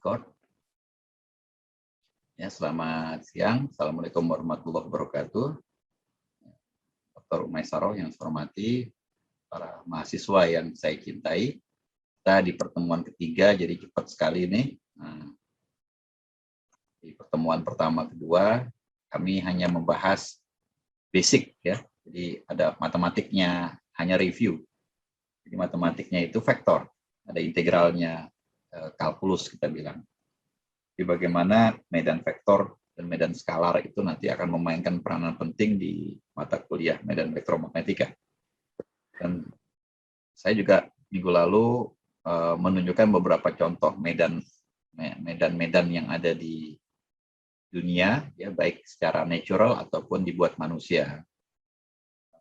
Record. Ya, selamat siang. Assalamualaikum warahmatullahi wabarakatuh. Dr. Umaysaroh yang saya hormati, para mahasiswa yang saya cintai. Kita di pertemuan ketiga, jadi cepat sekali ini. Di pertemuan pertama kedua, kami hanya membahas basic ya. Jadi ada matematiknya, hanya review. Jadi matematiknya itu vektor, ada integralnya, kalkulus kita bilang. Jadi bagaimana medan vektor dan medan skalar itu nanti akan memainkan peranan penting di mata kuliah medan elektromagnetika. Dan saya juga minggu lalu menunjukkan beberapa contoh medan-medan yang ada di dunia, ya baik secara natural ataupun dibuat manusia.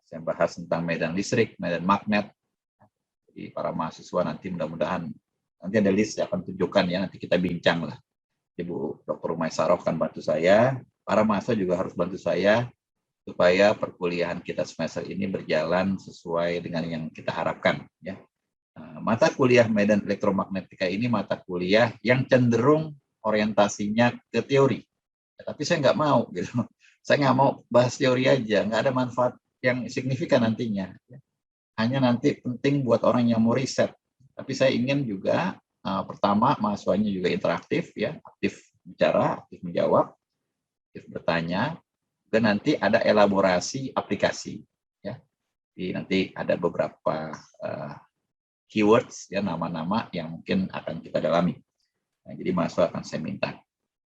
Saya bahas tentang medan listrik, medan magnet. Jadi para mahasiswa nanti mudah-mudahan nanti ada list akan tunjukkan ya, nanti kita bincang lah. Ibu Dr. Umaysaroh akan bantu saya, para mahasiswa juga harus bantu saya supaya perkuliahan kita semester ini berjalan sesuai dengan yang kita harapkan. Ya. Mata kuliah medan elektromagnetika ini mata kuliah yang cenderung orientasinya ke teori. Ya, tapi saya nggak mau, gitu. Saya nggak mau bahas teori aja, nggak ada manfaat yang signifikan nantinya. Ya. Hanya nanti penting buat orang yang mau riset. Tapi saya ingin juga pertama mahasiswanya juga interaktif ya, aktif bicara, aktif menjawab, aktif bertanya, dan nanti ada elaborasi aplikasi ya. Jadi nanti ada beberapa keywords ya, nama-nama yang mungkin akan kita dalami. Nah, jadi mahasiswa akan saya minta.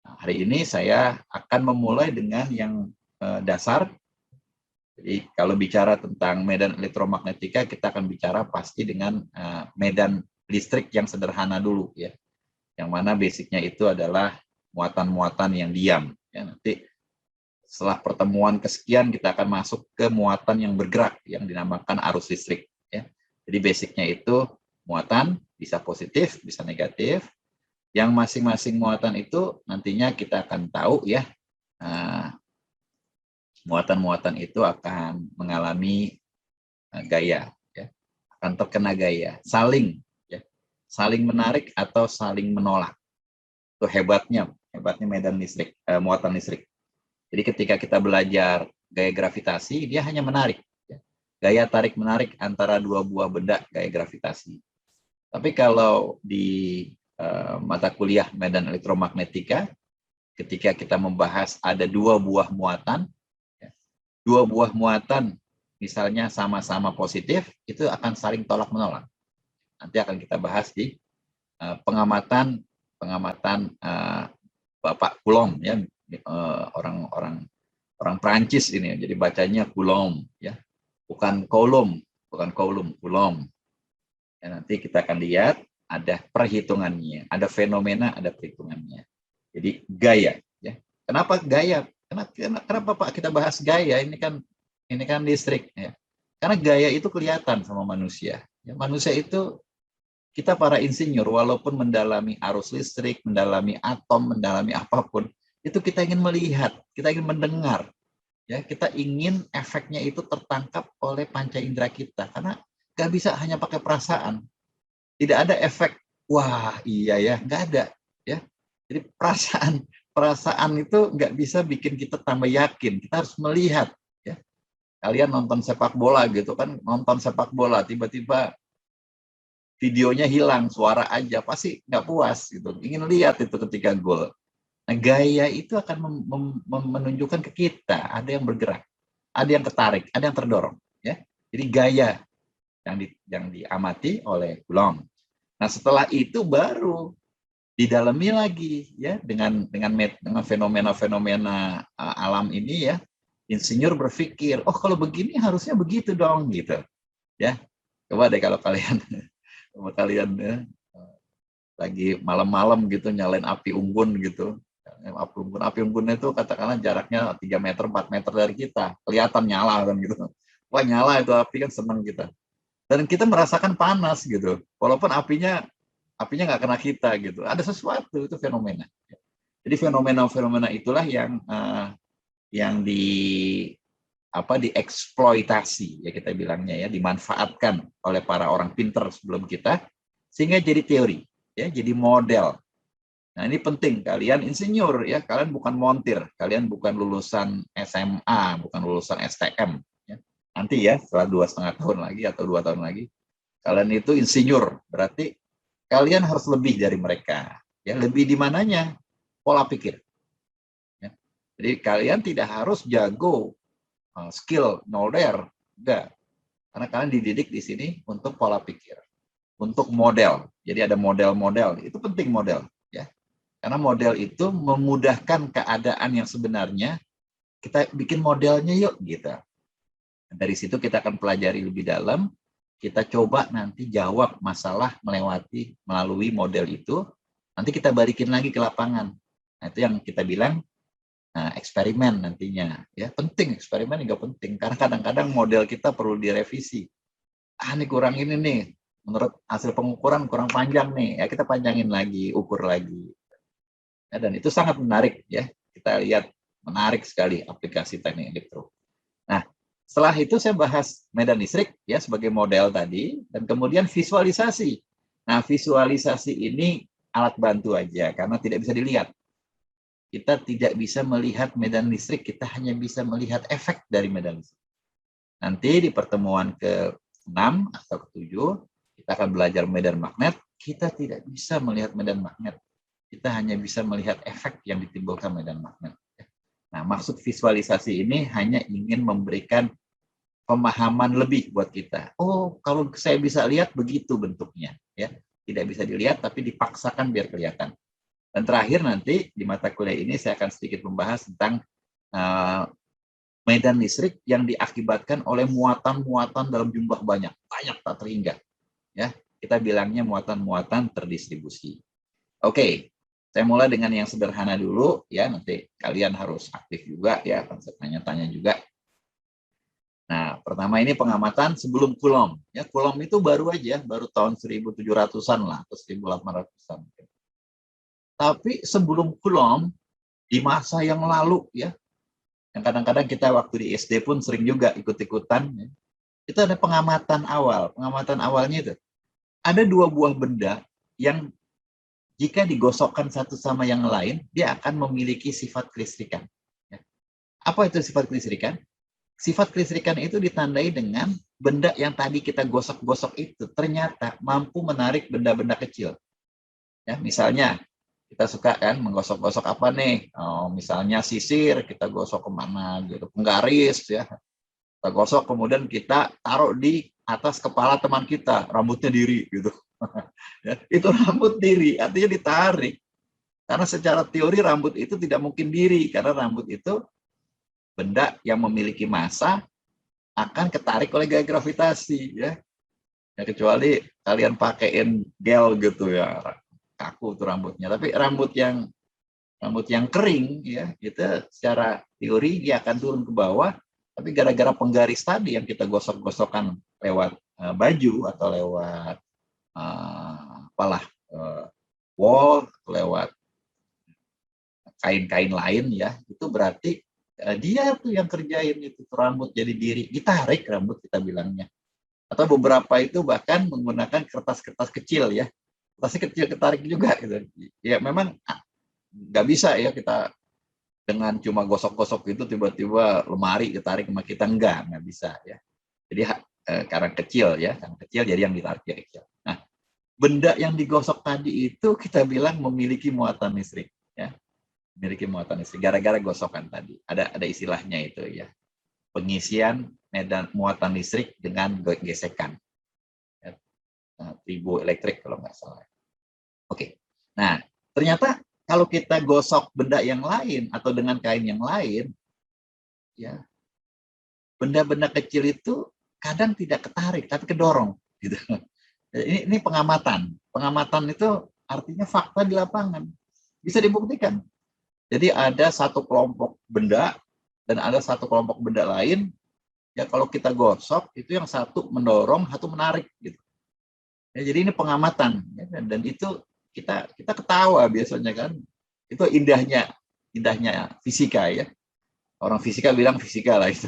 Nah, hari ini saya akan memulai dengan yang dasar. Jadi kalau bicara tentang medan elektromagnetika, kita akan bicara pasti dengan medan listrik yang sederhana dulu ya. Yang mana basicnya itu adalah muatan-muatan yang diam. Ya, nanti setelah pertemuan kesekian kita akan masuk ke muatan yang bergerak yang dinamakan arus listrik. Ya. Jadi basicnya itu muatan bisa positif, bisa negatif. Yang masing-masing muatan itu nantinya kita akan tahu ya. Muatan-muatan itu akan mengalami gaya, ya. Akan terkena gaya, saling menarik atau saling menolak. Itu hebatnya medan listrik, muatan listrik. Jadi ketika kita belajar gaya gravitasi, dia hanya menarik. Ya. Gaya tarik menarik antara dua buah benda, gaya gravitasi. Tapi kalau di mata kuliah medan elektromagnetika, ketika kita membahas ada dua buah muatan, misalnya sama-sama positif, itu akan saling tolak-menolak. Nanti akan kita bahas di pengamatan Bapak Coulomb ya, orang Prancis ini, jadi bacanya Coulomb ya, bukan Coulomb, Coulomb. Ya, nanti kita akan lihat ada perhitungannya, ada fenomena, ada perhitungannya. Jadi gaya ya. Kenapa gaya? Kenapa Pak kita bahas gaya? Ini kan listrik ya. Karena gaya itu kelihatan sama manusia. Ya, manusia itu, kita para insinyur walaupun mendalami arus listrik, mendalami atom, mendalami apapun, itu kita ingin melihat, kita ingin mendengar. Ya, kita ingin efeknya itu tertangkap oleh panca indera kita, karena nggak bisa hanya pakai perasaan. Tidak ada efek, wah iya ya, nggak ada. Ya. Jadi perasaan itu nggak bisa bikin kita tambah yakin, kita harus melihat. Ya. Kalian nonton sepak bola gitu kan, nonton sepak bola, tiba-tiba videonya hilang, suara aja, pasti nggak puas gitu. Ingin lihat itu ketika gol. Nah, gaya itu akan menunjukkan ke kita, ada yang bergerak, ada yang tertarik, ada yang terdorong. Ya. Jadi gaya yang diamati oleh Coulomb. Nah, setelah itu baru didalami lagi ya dengan fenomena-fenomena alam ini ya. Insinyur berpikir, oh kalau begini harusnya begitu dong gitu. Ya. Coba deh kalau kalian ya, lagi malam-malam gitu nyalain api unggun gitu. Api unggunnya itu katakanlah jaraknya 3 meter, 4 meter dari kita. Kelihatan nyala kan gitu. Wah nyala itu api kan, senang kita. Dan kita merasakan panas gitu. Walaupun apinya nggak kena kita gitu. Ada sesuatu, itu fenomena. Jadi fenomena-fenomena itulah yang dieksploitasi ya kita bilangnya ya, dimanfaatkan oleh para orang pinter sebelum kita sehingga jadi teori ya, jadi model. Nah, ini penting, kalian insinyur ya, kalian bukan montir, kalian bukan lulusan SMA, bukan lulusan STM ya. Nanti ya setelah 2,5 tahun lagi atau 2 tahun lagi, kalian itu insinyur, berarti kalian harus lebih dari mereka. Ya, lebih di mananya? Pola pikir. Ya. Jadi kalian tidak harus jago skill nol there, enggak. Karena kalian dididik di sini untuk pola pikir, untuk model. Jadi ada model-model, itu penting model ya. Karena model itu memudahkan keadaan yang sebenarnya, kita bikin modelnya yuk gitu. Dari situ kita akan pelajari lebih dalam, kita coba nanti jawab masalah melalui model itu, nanti kita balikin lagi ke lapangan. Nah, itu yang kita bilang eksperimen nantinya. Ya, penting, eksperimen juga penting, karena kadang-kadang model kita perlu direvisi. Ini kurang ini nih, menurut hasil pengukuran kurang panjang nih, ya kita panjangin lagi, ukur lagi. Ya, dan itu sangat menarik ya, kita lihat menarik sekali aplikasi teknik elektro. Nah, setelah itu saya bahas medan listrik ya sebagai model tadi, dan kemudian visualisasi. Nah, visualisasi ini alat bantu aja karena tidak bisa dilihat. Kita tidak bisa melihat medan listrik, kita hanya bisa melihat efek dari medan listrik. Nanti di pertemuan ke-6 atau ke-7 kita akan belajar medan magnet, kita tidak bisa melihat medan magnet. Kita hanya bisa melihat efek yang ditimbulkan medan magnet. Nah, maksud visualisasi ini hanya ingin memberikan pemahaman lebih buat kita. Oh, kalau saya bisa lihat begitu bentuknya, ya. Tidak bisa dilihat tapi dipaksakan biar kelihatan. Dan terakhir nanti di mata kuliah ini saya akan sedikit membahas tentang medan listrik yang diakibatkan oleh muatan-muatan dalam jumlah banyak tak terhingga. Ya, kita bilangnya muatan-muatan terdistribusi. Oke. Saya mulai dengan yang sederhana dulu ya, nanti kalian harus aktif juga ya, konsep tanya-tanya juga. Nah, pertama ini pengamatan sebelum Coulomb. Ya, Coulomb itu baru tahun 1700-an lah atau 1800-an. Tapi sebelum Coulomb di masa yang lalu ya, yang kadang-kadang kita waktu di SD pun sering juga ikut-ikutan ya, itu ada pengamatan awal. Pengamatan awalnya itu ada dua buah benda yang jika digosokkan satu sama yang lain, dia akan memiliki sifat kelistrikan. Apa itu sifat kelistrikan? Sifat kelistrikan itu ditandai dengan benda yang tadi kita gosok-gosok itu ternyata mampu menarik benda-benda kecil. Ya, misalnya kita suka kan menggosok-gosok apa nih? Oh, misalnya sisir, kita gosok kemana gitu, penggaris ya. Kita gosok kemudian kita taruh di atas kepala teman kita, rambutnya diri gitu. Ya, itu rambut diri, artinya ditarik. Karena secara teori rambut itu tidak mungkin diri, karena rambut itu benda yang memiliki massa akan ketarik oleh gaya gravitasi. Ya, kecuali kalian pakaiin gel gitu ya, kaku tuh rambutnya. Tapi rambut yang kering ya, itu secara teori dia akan turun ke bawah, tapi gara-gara penggaris tadi yang kita gosok-gosokkan lewat baju atau lewat wall, lewat kain-kain lain ya, itu berarti dia tuh yang kerjain itu rambut jadi diri, ditarik rambut kita bilangnya. Atau beberapa itu bahkan menggunakan kertas-kertas kecil ya, kertasnya kecil ketarik juga gitu. Ya memang nggak bisa ya kita dengan cuma gosok-gosok itu tiba-tiba lemari ditarik sama kita, nggak bisa ya. Jadi karena kecil ya, karena kecil jadi yang ditarik ya kecil. Nah, benda yang digosok tadi itu kita bilang memiliki muatan listrik ya, memiliki muatan listrik gara-gara gosokan tadi. Ada istilahnya itu ya, pengisian medan muatan listrik dengan gesekan ya, triboelektrik kalau nggak salah. Oke, nah ternyata kalau kita gosok benda yang lain atau dengan kain yang lain ya, benda-benda kecil itu kadang tidak ketarik tapi kedorong gitu. Ini pengamatan. Pengamatan itu artinya fakta di lapangan. Bisa dibuktikan. Jadi ada satu kelompok benda dan ada satu kelompok benda lain. Ya kalau kita gosok itu yang satu mendorong, satu menarik gitu. Ya, jadi ini pengamatan ya, dan itu kita ketawa biasanya kan. Itu indahnya fisika ya. Orang fisika bilang fisika lah itu.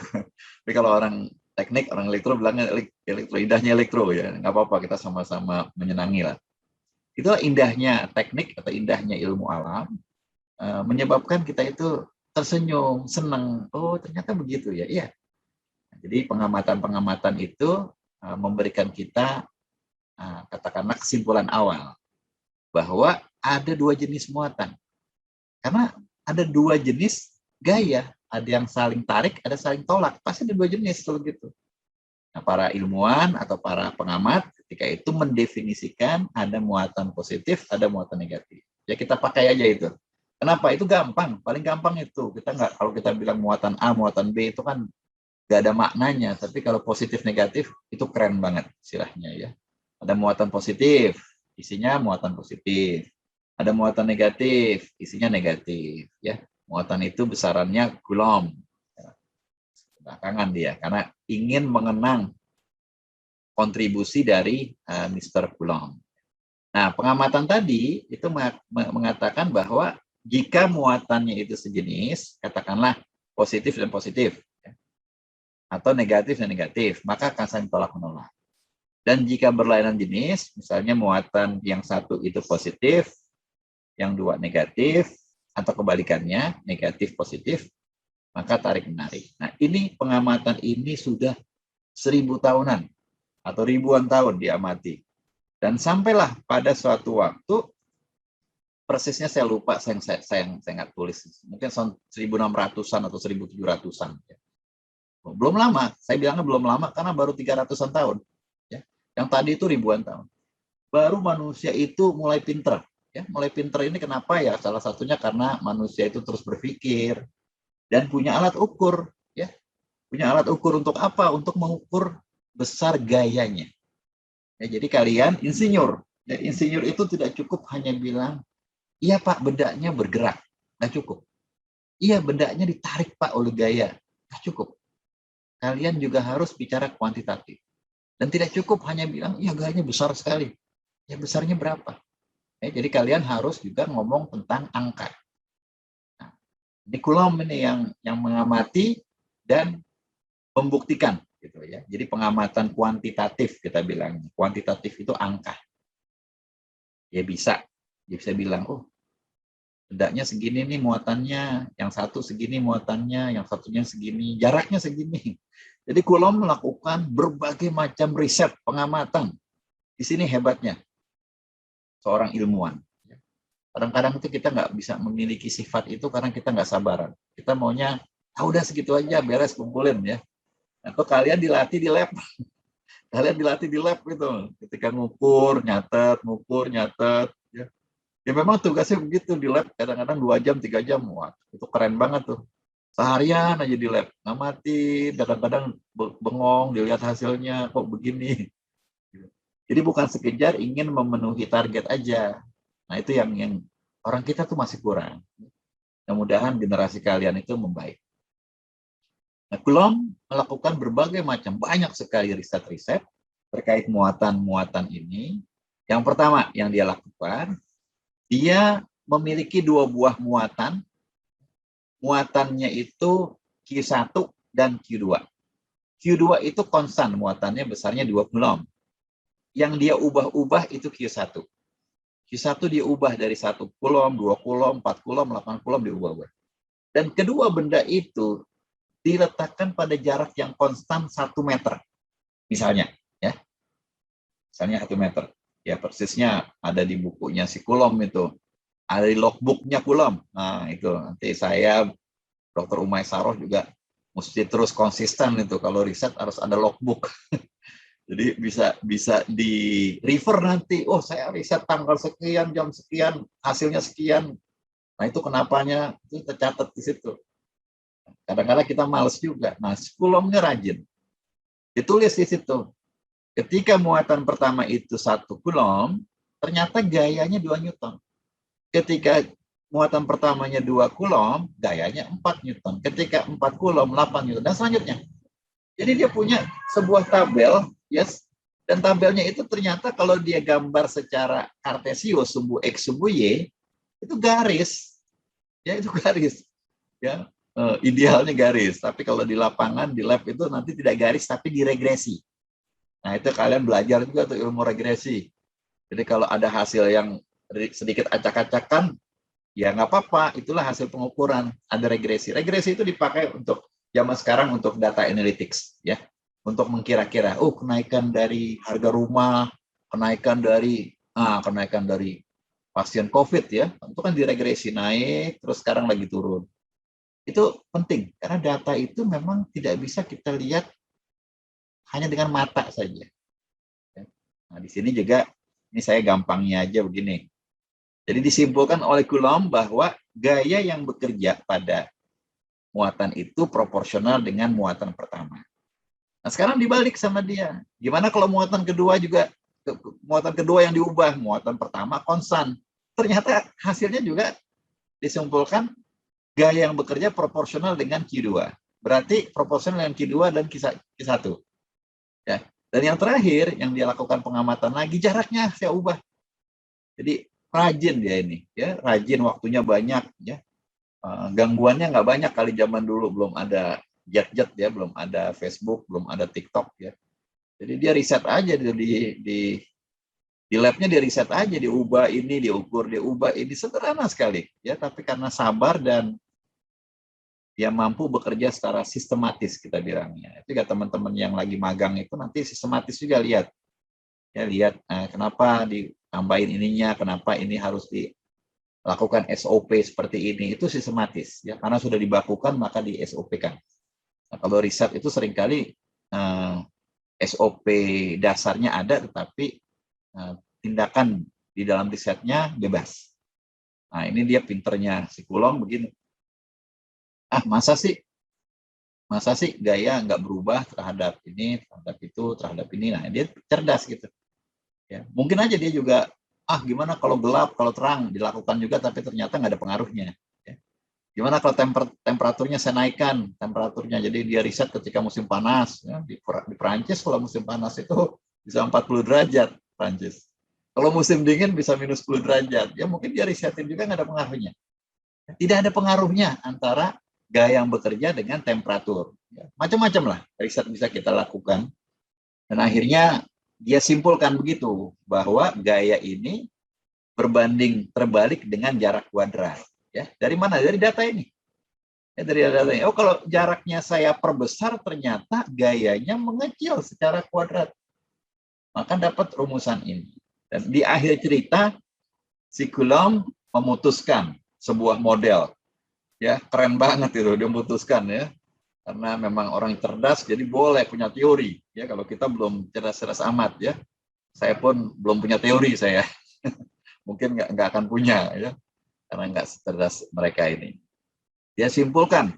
Tapi kalau orang teknik, orang elektro bilangnya elektro, indahnya elektro ya. Nggak apa-apa, kita sama-sama menyenangi lah. Itulah indahnya teknik atau indahnya ilmu alam, menyebabkan kita itu tersenyum, senang. Oh, ternyata begitu ya. Iya. Jadi pengamatan-pengamatan itu memberikan kita katakanlah kesimpulan awal bahwa ada dua jenis muatan. Karena ada dua jenis gaya, ada yang saling tarik, ada saling tolak. Pasti ada dua jenis kalau gitu. Nah, para ilmuwan atau para pengamat ketika itu mendefinisikan ada muatan positif, ada muatan negatif. Ya kita pakai aja itu. Kenapa? Itu gampang, paling gampang itu. Kita nggak, kalau kita bilang muatan A, muatan B itu kan nggak ada maknanya. Tapi kalau positif negatif itu keren banget istilahnya ya. Ada muatan positif, isinya muatan positif. Ada muatan negatif, isinya negatif ya. Muatan itu besarannya Coulomb. Belakangan dia karena ingin mengenang kontribusi dari Mr. Coulomb. Nah, pengamatan tadi itu mengatakan bahwa jika muatannya itu sejenis, katakanlah positif dan positif, ya, atau negatif dan negatif, maka akan saling tolak-menolak. Dan jika berlainan jenis, misalnya muatan yang satu itu positif, yang dua negatif, atau kebalikannya, negatif positif, maka tarik-menarik. Nah, ini pengamatan ini sudah 1000 tahunan atau ribuan tahun diamati. Dan sampailah pada suatu waktu, persisnya saya lupa, saya nggak tulis. Mungkin 1600-an atau 1700-an. Belum lama, saya bilangnya belum lama karena baru 300-an tahun. Ya. Yang tadi itu ribuan tahun. Baru manusia itu mulai pinter. Ya, mulai pinter ini kenapa ya? Salah satunya karena manusia itu terus berpikir dan punya alat ukur. Ya. Punya alat ukur untuk apa? Untuk mengukur besar gayanya. Ya, jadi kalian insinyur. Ya, insinyur itu tidak cukup hanya bilang, iya Pak, bedanya bergerak. Nggak cukup. Iya, bedanya ditarik Pak oleh gaya. Nggak cukup. Kalian juga harus bicara kuantitatif. Dan tidak cukup hanya bilang, iya gayanya besar sekali. Ya besarnya berapa? Ya, jadi kalian harus juga ngomong tentang angka. Nah, ini Coulomb ini yang mengamati dan membuktikan. Gitu ya. Jadi pengamatan kuantitatif kita bilang. Kuantitatif itu angka. Dia bisa bilang, oh bedanya segini nih muatannya, yang satu segini muatannya, yang satunya segini, jaraknya segini. Jadi Coulomb melakukan berbagai macam riset, pengamatan. Di sini hebatnya seorang ilmuwan. Kadang-kadang itu kita nggak bisa memiliki sifat itu karena kita nggak sabaran. Kita maunya, udah segitu aja, beres, kumpulin ya. Atau kalian dilatih di lab. Kalian dilatih di lab gitu. Ketika ngukur, nyatet. Ya. Ya memang tugasnya begitu di lab, kadang-kadang 2 jam, 3 jam. Wah, itu keren banget tuh. Seharian aja di lab, ngamatin, kadang-kadang bengong, dilihat hasilnya, kok begini. Jadi bukan sekedar ingin memenuhi target aja. Nah itu yang orang kita tuh masih kurang. Mudah-mudahan generasi kalian itu membaik. Nah, Coulomb melakukan berbagai macam, banyak sekali riset-riset terkait muatan-muatan ini. Yang pertama yang dia lakukan, dia memiliki 2 buah muatan. Muatannya itu Q1 dan Q2. Q2 itu konstan, muatannya besarnya 2 Coulomb. Yang dia ubah-ubah itu Q1. Q1 dia ubah dari 1 Coulomb, 2 Coulomb, 4 Coulomb, 8 Coulomb diubah-ubah. Dan kedua benda itu diletakkan pada jarak yang konstan 1 meter. Misalnya, ya. Misalnya 1 meter. Ya persisnya ada di bukunya si Coulomb itu. Ada di logbooknya Coulomb. Nah, itu nanti saya Dr. Umay Saroh juga mesti terus konsisten itu. Kalau riset harus ada logbook. Jadi bisa di refer nanti. Oh, saya riset tanggal sekian, jam sekian, hasilnya sekian. Nah, itu kenapanya itu tercatat di situ. Kadang-kadang kita males juga. Nah, Coulomb-nya rajin. Ditulis di situ. Ketika muatan pertama itu 1 Coulomb, ternyata gayanya 2 Newton. Ketika muatan pertamanya 2 Coulomb, gayanya 4 Newton. Ketika 4 Coulomb, 8 Newton, dan selanjutnya. Jadi dia punya sebuah tabel, yes, dan tabelnya itu ternyata kalau dia gambar secara kartesio, sumbu X, sumbu Y, itu garis. Ya, itu garis. Ya, idealnya garis. Tapi kalau di lapangan, di lab itu nanti tidak garis, tapi diregresi. Nah, itu kalian belajar juga tuh ilmu regresi. Jadi kalau ada hasil yang sedikit acak-acakan, ya nggak apa-apa, itulah hasil pengukuran. Ada regresi. Regresi itu dipakai untuk zaman sekarang untuk data analytics, ya, untuk mengkira-kira, kenaikan dari harga rumah, kenaikan dari pasien COVID, ya, itu kan diregresi naik, terus sekarang lagi turun. Itu penting karena data itu memang tidak bisa kita lihat hanya dengan mata saja. Nah, di sini juga ini saya gampangnya aja begini. Jadi disimpulkan oleh Coulomb bahwa gaya yang bekerja pada muatan itu proporsional dengan muatan pertama. Nah, sekarang dibalik sama dia. Gimana kalau muatan kedua juga, muatan kedua yang diubah, muatan pertama konstan. Ternyata hasilnya juga disimpulkan gaya yang bekerja proporsional dengan Q2. Berarti proporsional dengan Q2 dan Q1. Ya. Dan yang terakhir, yang dia lakukan pengamatan lagi, jaraknya saya ubah. Jadi rajin dia ini, ya, rajin, waktunya banyak, ya. Gangguannya nggak banyak kali zaman dulu, belum ada jet-jet, ya, belum ada Facebook, belum ada TikTok, ya. Jadi dia riset aja di labnya, dia riset aja, diubah ini, diukur, diubah ini, sederhana sekali, ya. Tapi karena sabar dan dia mampu bekerja secara sistematis, kita bilangnya. Itu ya teman-teman yang lagi magang itu nanti sistematis juga lihat. Ya, lihat kenapa ditambahin ininya, kenapa ini harus dilakukan SOP seperti ini, itu sistematis. Ya, karena sudah dibakukan maka di SOP-kan. Nah, kalau riset itu seringkali SOP dasarnya ada, tetapi tindakan di dalam risetnya bebas. Nah, ini dia pinternya si Coulomb begini. Masa sih gaya nggak berubah terhadap ini, terhadap itu, terhadap ini. Nah, dia cerdas gitu. Ya, mungkin aja dia juga, gimana kalau gelap, kalau terang, dilakukan juga, tapi ternyata nggak ada pengaruhnya. Ya. Gimana kalau temperaturnya saya naikkan, temperaturnya, jadi dia riset ketika musim panas. Ya. Di Perancis kalau musim panas itu bisa 40 derajat Perancis. Kalau musim dingin bisa minus 10 derajat. Ya mungkin dia risetin juga nggak ada pengaruhnya. Tidak ada pengaruhnya antara gaya yang bekerja dengan temperatur. Ya, macam-macam lah riset bisa kita lakukan. Dan akhirnya dia simpulkan begitu, bahwa gaya ini berbanding terbalik dengan jarak kuadrat. Ya, dari mana? Dari data ini. Ya, dari data ini. Kalau jaraknya saya perbesar, ternyata gayanya mengecil secara kuadrat. Maka dapat rumusan ini. Dan di akhir cerita, si Coulomb memutuskan sebuah model. Ya, keren banget itu dia memutuskan, ya. Karena memang orang cerdas, jadi boleh punya teori. Ya, kalau kita belum cerdas-cerdas amat, ya. Saya pun belum punya teori saya. Mungkin nggak akan punya, ya, karena nggak cerdas mereka ini. Dia simpulkan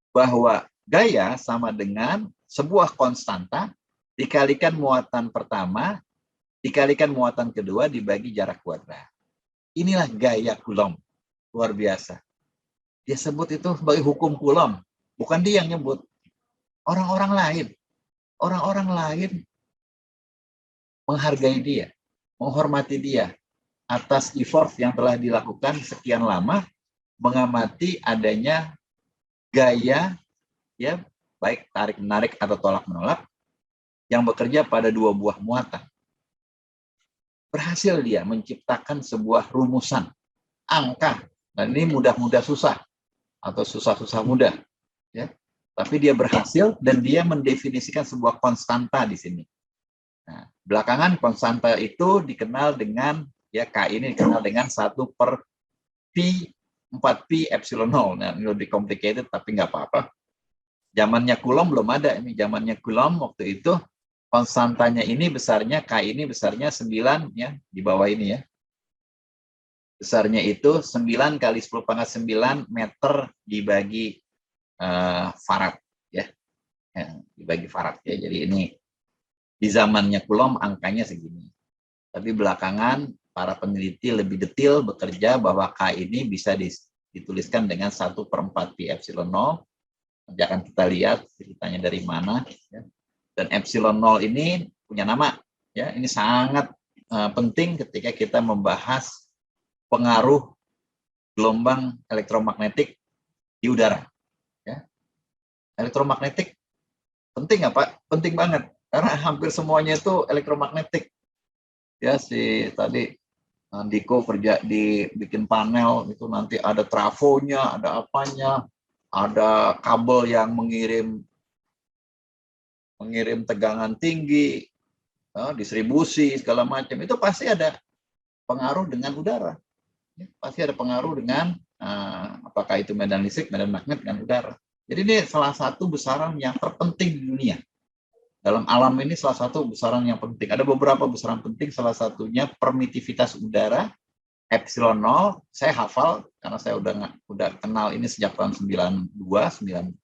bahwa gaya sama dengan sebuah konstanta dikalikan muatan pertama dikalikan muatan kedua dibagi jarak kuadrat. Inilah gaya Coulomb. Luar biasa. Dia sebut itu sebagai hukum Coulomb. Bukan dia yang nyebut. Orang-orang lain menghargai dia, menghormati dia atas effort yang telah dilakukan sekian lama mengamati adanya gaya, ya, baik tarik menarik atau tolak menolak yang bekerja pada dua buah muatan. Berhasil dia menciptakan sebuah rumusan angka, dan ini mudah-mudah susah atau susah-susah mudah, ya. Tapi dia berhasil dan dia mendefinisikan sebuah konstanta di sini. Nah, belakangan konstanta itu dikenal dengan, ya, K ini dikenal dengan 1/P 4P epsilon 0. Nah, ini lebih complicated tapi nggak apa-apa. Zamannya Coulomb belum ada. Ini zamannya Coulomb waktu itu konstantanya ini besarnya, K ini besarnya 9, ya, di bawah ini, ya. Besarnya itu 9 kali 10⁹ meter dibagi farad, ya. Dibagi farad, ya. Jadi ini di zamannya Coulomb angkanya segini. Tapi belakangan para peneliti lebih detail bekerja bahwa K ini bisa dituliskan dengan 1/4P epsilon 0. Nanti akan kita lihat ceritanya dari mana, ya. Dan epsilon 0 ini punya nama, ya. Ini sangat penting ketika kita membahas pengaruh gelombang elektromagnetik di udara, ya. Elektromagnetik penting apa? Penting banget karena hampir semuanya itu elektromagnetik. Ya si tadi Diko kerja di bikin panel itu nanti ada trafonya, ada apanya, ada kabel yang mengirim tegangan tinggi, distribusi segala macam. Itu pasti ada pengaruh dengan udara. Ya, pasti ada pengaruh dengan apakah itu medan listrik, medan magnet dengan udara. Jadi ini salah satu besaran yang terpenting di dunia. Dalam alam ini salah satu besaran yang penting. Ada beberapa besaran penting, salah satunya permitivitas udara, epsilon 0. Saya hafal karena saya udah kenal ini sejak tahun 92, 93,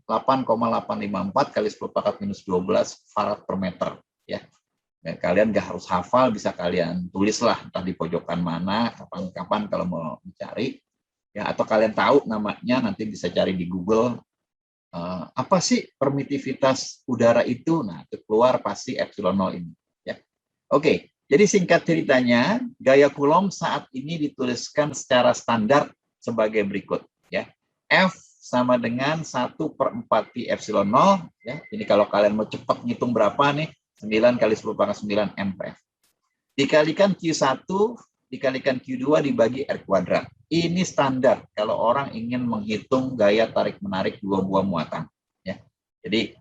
8,854 kali 10 pangkat minus 12 farad per meter. Ya. Dan kalian nggak harus hafal, bisa kalian tulislah entah di pojokan mana, kapan-kapan kalau mau mencari. Ya, atau kalian tahu namanya, nanti bisa cari di Google. Apa sih permitivitas udara itu? Nah, itu keluar pasti epsilon 0 ini. Ya. Oke, jadi singkat ceritanya, gaya Coulomb saat ini dituliskan secara standar sebagai berikut. Ya. F sama dengan 1/4 pi epsilon 0. Ya. Ini kalau kalian mau cepat ngitung berapa nih, 9 kali 10 pangkat 9 MPF. Dikalikan Q1 dikalikan Q2 dibagi R kuadrat. Ini standar kalau orang ingin menghitung gaya tarik-menarik dua buah muatan. Ya. Jadi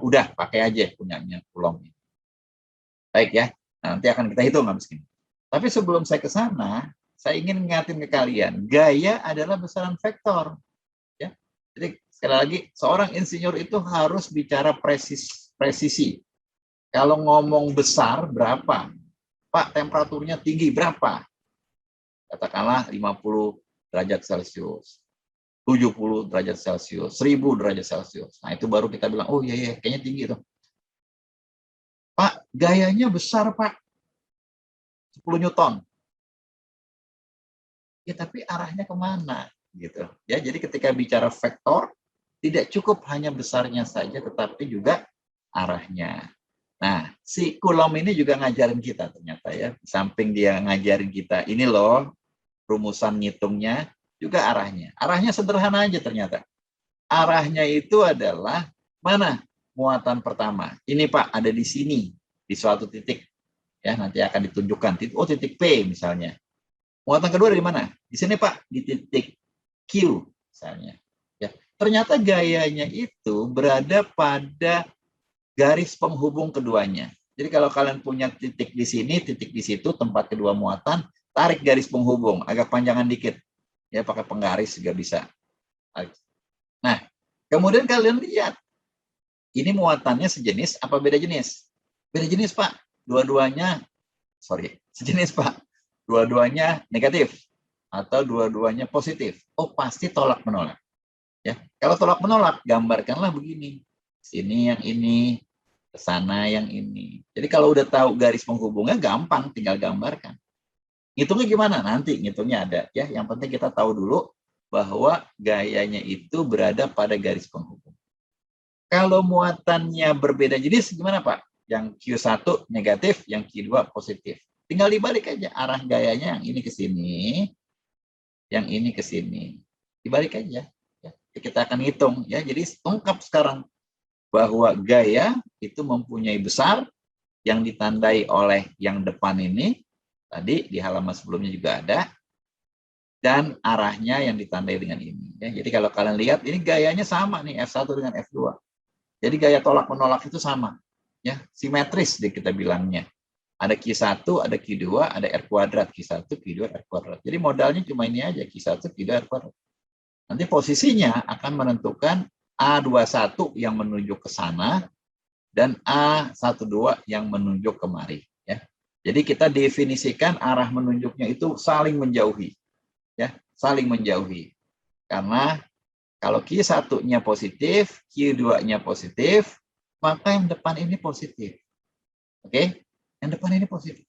udah pakai aja punyanya Coulomb. Baik ya, nanti akan kita hitung habis ini. Tapi sebelum saya ke sana, saya ingin mengingatkan ke kalian, gaya adalah besaran vektor. Ya. Jadi sekali lagi, seorang insinyur itu harus bicara presisi. Kalau ngomong besar, berapa? Pak, temperaturnya tinggi, berapa? Katakanlah 50 derajat Celcius, 70 derajat Celcius, 1000 derajat Celcius. Nah, itu baru kita bilang, oh iya, kayaknya tinggi tuh. Pak, gayanya besar, Pak. 10 Newton. Ya, tapi arahnya kemana? Gitu. Ya, jadi ketika bicara vektor, tidak cukup hanya besarnya saja, tetapi juga arahnya. Nah, si Coulomb ini juga ngajarin kita ternyata ya. Samping dia ngajarin kita, ini loh rumusan ngitungnya, juga arahnya. Arahnya sederhana aja ternyata. Arahnya itu adalah mana? Muatan pertama. Ini Pak, ada di sini, di suatu titik. Ya, nanti akan ditunjukkan. Oh, titik P misalnya. Muatan kedua dari mana? Di sini Pak, di titik Q misalnya. Ya, ternyata gayanya itu berada pada garis penghubung keduanya. Jadi kalau kalian punya titik di sini, titik di situ, tempat kedua muatan, tarik garis penghubung, agak panjangan dikit. Ya, pakai penggaris juga bisa. Nah, kemudian kalian lihat, ini muatannya sejenis apa beda jenis? Beda jenis, Pak. Dua-duanya, sejenis, Pak. Dua-duanya negatif atau dua-duanya positif. Oh, pasti tolak-menolak. Ya, kalau tolak-menolak, gambarkanlah begini. Sini yang ini, ke sana yang ini. Jadi kalau udah tahu garis penghubungnya, gampang, tinggal gambarkan. Ngitungnya gimana? Nanti ngitungnya ada. Ya, yang penting kita tahu dulu bahwa gayanya itu berada pada garis penghubung. Kalau muatannya berbeda jenis, gimana Pak? Yang Q1 negatif, yang Q2 positif. Tinggal dibalik aja arah gayanya, yang ini ke sini, yang ini ke sini. Dibalik aja. Ya. Kita akan hitung. Ya. Jadi ungkap sekarang bahwa gaya itu mempunyai besar yang ditandai oleh yang depan ini, tadi di halaman sebelumnya juga ada, dan arahnya yang ditandai dengan ini. Ya, jadi kalau kalian lihat, ini gayanya sama nih, F1 dengan F2. Jadi gaya tolak-menolak itu sama. Ya, simetris deh kita bilangnya. Ada Q1, ada Q2, ada R kuadrat. Q1, Q2, R kuadrat. Jadi modalnya cuma ini aja, Q1, Q2, R kuadrat. Nanti posisinya akan menentukan A21 yang menuju ke sana, dan A12 yang menunjuk kemari. Ya. Jadi kita definisikan arah menunjuknya itu saling menjauhi. Ya, saling menjauhi. Karena kalau Q1-nya positif, Q2-nya positif, maka yang depan ini positif. Oke? Yang depan ini positif.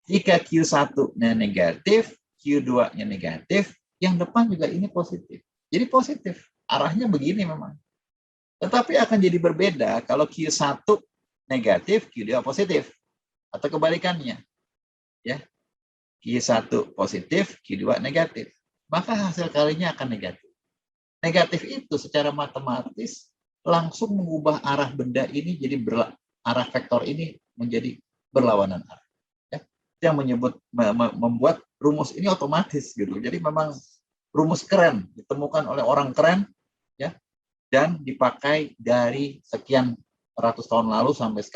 Jika Q1-nya negatif, Q2-nya negatif, yang depan juga ini positif. Jadi positif. Arahnya begini memang. Tetapi akan jadi berbeda kalau Q1 negatif, Q2 positif. Atau kebalikannya. Ya. Q1 positif, Q2 negatif. Maka hasil kalinya akan negatif. Negatif itu secara matematis langsung mengubah arah benda ini jadi arah vektor ini menjadi berlawanan arah. Ya. Yang membuat rumus ini otomatis gitu. Jadi memang rumus keren ditemukan oleh orang keren, ya, dan dipakai dari sekian ratus tahun lalu sampai sekarang.